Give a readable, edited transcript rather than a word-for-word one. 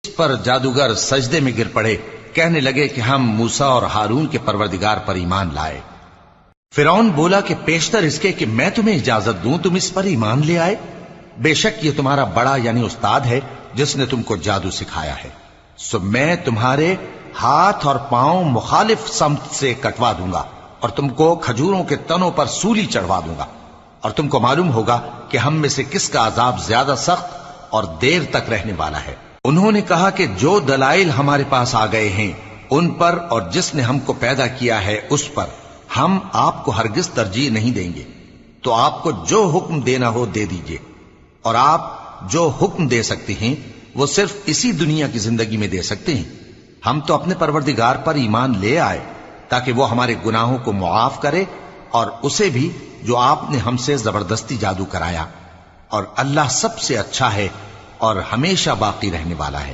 اس پر جادوگر سجدے میں گر پڑے، کہنے لگے کہ ہم موسیٰ اور ہارون کے پروردگار پر ایمان لائے۔ فرعون بولا کہ پیشتر اس کے کہ میں تمہیں اجازت دوں تم اس پر ایمان لے آئے، بے شک یہ تمہارا بڑا یعنی استاد ہے جس نے تم کو جادو سکھایا ہے، سو میں تمہارے ہاتھ اور پاؤں مخالف سمت سے کٹوا دوں گا اور تم کو کھجوروں کے تنوں پر سولی چڑھوا دوں گا، اور تم کو معلوم ہوگا کہ ہم میں سے کس کا عذاب زیادہ سخت اور دیر تک رہنے والا ہے۔ انہوں نے کہا کہ جو دلائل ہمارے پاس آ گئے ہیں ان پر اور جس نے ہم کو پیدا کیا ہے اس پر ہم آپ کو ہرگز ترجیح نہیں دیں گے، تو آپ کو جو حکم دینا ہو دے دیجئے، اور آپ جو حکم دے سکتے ہیں وہ صرف اسی دنیا کی زندگی میں دے سکتے ہیں۔ ہم تو اپنے پروردگار پر ایمان لے آئے تاکہ وہ ہمارے گناہوں کو معاف کرے اور اسے بھی جو آپ نے ہم سے زبردستی جادو کرایا، اور اللہ سب سے اچھا ہے اور ہمیشہ باقی رہنے والا ہے۔